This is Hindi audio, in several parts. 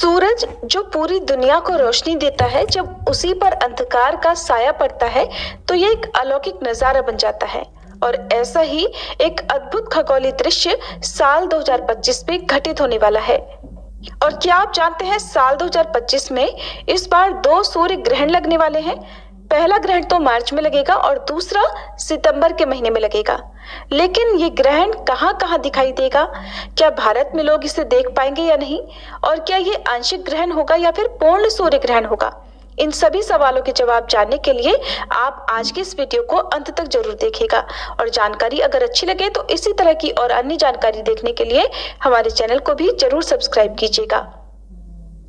सूरज जो पूरी दुनिया को रोशनी देता है, जब उसी पर अंधकार का साया पड़ता है तो ये एक अलौकिक नजारा बन जाता है। और ऐसा ही एक अद्भुत खगोलीय दृश्य साल 2025 में घटित होने वाला है। और क्या आप जानते हैं, साल 2025 में इस बार 2 सूर्य ग्रहण लगने वाले हैं। पहला ग्रहण तो मार्च में लगेगा और दूसरा सितंबर के महीने में लगेगा। लेकिन ये ग्रहण कहाँ कहाँ दिखाई देगा, क्या भारत में लोग इसे देख पाएंगे या नहीं, और क्या ये आंशिक ग्रहण होगा या फिर पूर्ण सूर्य ग्रहण होगा, इन सभी सवालों के जवाब जानने के लिए आप आज के इस वीडियो को अंत तक जरूर देखिएगा। और जानकारी अगर अच्छी लगे तो इसी तरह की और अन्य जानकारी देखने के लिए हमारे चैनल को भी जरूर सब्सक्राइब कीजिएगा।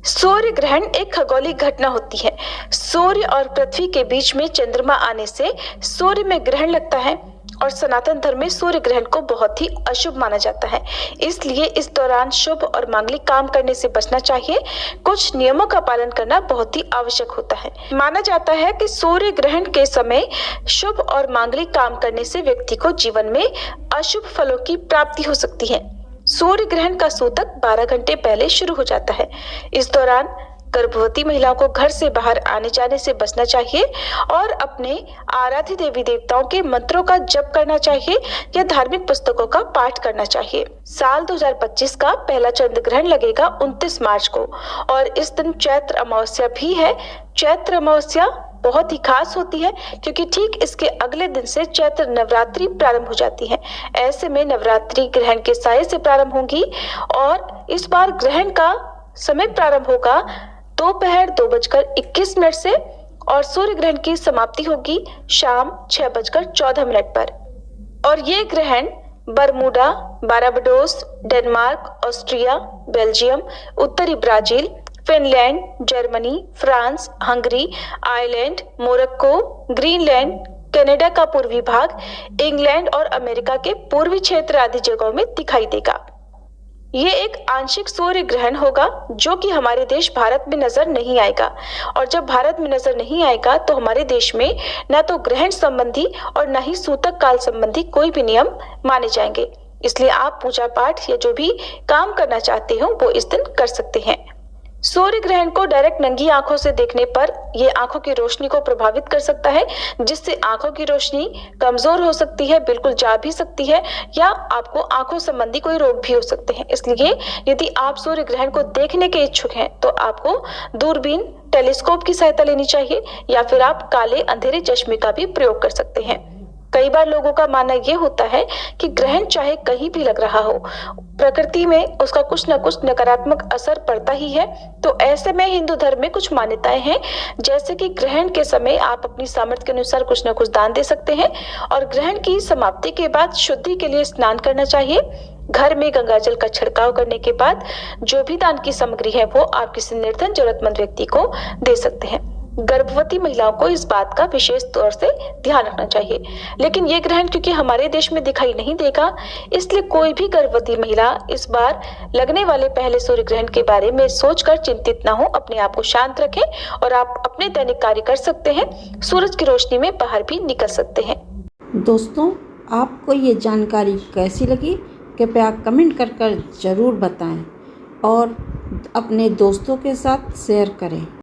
सूर्य ग्रहण एक खगोलीय घटना होती है। सूर्य और पृथ्वी के बीच में चंद्रमा आने से सूर्य में ग्रहण लगता है और सनातन धर्म में सूर्य ग्रहण को बहुत ही अशुभ माना जाता है। इसलिए इस दौरान शुभ और मांगलिक काम करने से बचना चाहिए। कुछ नियमों का पालन करना बहुत ही आवश्यक होता है। माना जाता है कि सूर्य ग्रहण के समय शुभ और मांगलिक काम करने से व्यक्ति को जीवन में अशुभ फलों की प्राप्ति हो सकती है। सूर्य ग्रहण का सूतक 12 घंटे पहले शुरू हो जाता है। इस दौरान गर्भवती महिलाओं को घर से बाहर आने जाने से बचना चाहिए और अपने आराध्य देवी देवताओं के मंत्रों का जप करना चाहिए या धार्मिक पुस्तकों का पाठ करना चाहिए। साल 2025 का पहला चंद्र ग्रहण लगेगा 29 मार्च को और इस दिन चैत्र अमावस्या भी है। चैत्र अमावस्या बहुत ही खास होती है क्योंकि ठीक इसके अगले दिन से चैत्र नवरात्रि प्रारंभ हो जाती है। ऐसे में नवरात्रि ग्रहण के साये से प्रारंभ होगी और इस बार ग्रहण का समय प्रारंभ होगा दोपहर 2:21 से और सूर्य ग्रहण की समाप्ति होगी शाम 6:14 पर। और ये ग्रहण Bermuda, Barbados, Denmark, Austria, Belgium, उत्तरी Brazil, Finland, Germany, France, Hungary, Ireland, Morocco, Greenland, Canada का पूर्वी भाग, इंग्लैंड और अमेरिका के पूर्वी क्षेत्र आदि जगहों में दिखाई देगा। ये एक आंशिक सूर्य ग्रहण होगा जो कि हमारे देश भारत में नजर नहीं आएगा। और जब भारत में नजर नहीं आएगा तो हमारे देश में न तो ग्रहण संबंधी और न ही सूतक काल संबंधी कोई भी नियम माने जाएंगे। इसलिए आप पूजा पाठ या जो भी काम करना चाहते हो वो इस दिन कर सकते हैं। सूर्य ग्रहण को डायरेक्ट नंगी आंखों से देखने पर ये आंखों की रोशनी को प्रभावित कर सकता है, जिससे आंखों की रोशनी कमजोर हो सकती है, बिल्कुल जा भी सकती है या आपको आंखों संबंधी कोई रोग भी हो सकते हैं। इसलिए यदि आप सूर्य ग्रहण को देखने के इच्छुक हैं तो आपको दूरबीन, टेलीस्कोप की सहायता लेनी चाहिए या फिर आप काले अंधेरे चश्मे का भी प्रयोग कर सकते हैं। कई बार लोगों का मानना यह होता है कि ग्रहण चाहे कहीं भी लग रहा हो, प्रकृति में उसका कुछ न कुछ नकारात्मक असर पड़ता ही है। तो ऐसे में हिंदू धर्म में कुछ मान्यताएं हैं, जैसे कि ग्रहण के समय आप अपनी सामर्थ्य के अनुसार कुछ न कुछ दान दे सकते हैं और ग्रहण की समाप्ति के बाद शुद्धि के लिए स्नान करना चाहिए। घर में गंगाजल का छिड़काव करने के बाद जो भी दान की सामग्री है वो आप किसी निर्धन जरूरतमंद व्यक्ति को दे सकते हैं। गर्भवती महिलाओं को इस बात का विशेष तौर से ध्यान रखना चाहिए। लेकिन ये ग्रहण क्योंकि हमारे देश में दिखाई नहीं देगा, इसलिए कोई भी गर्भवती महिला इस बार लगने वाले पहले सूर्य ग्रहण के बारे में सोचकर चिंतित ना हो। अपने आप को शांत रखें और आप अपने दैनिक कार्य कर सकते हैं। सूरज की रोशनी में बाहर भी निकल सकते हैं। दोस्तों, आपको ये जानकारी कैसी लगी कृपया कमेंट कर जरूर बताएं और अपने दोस्तों के साथ शेयर करें।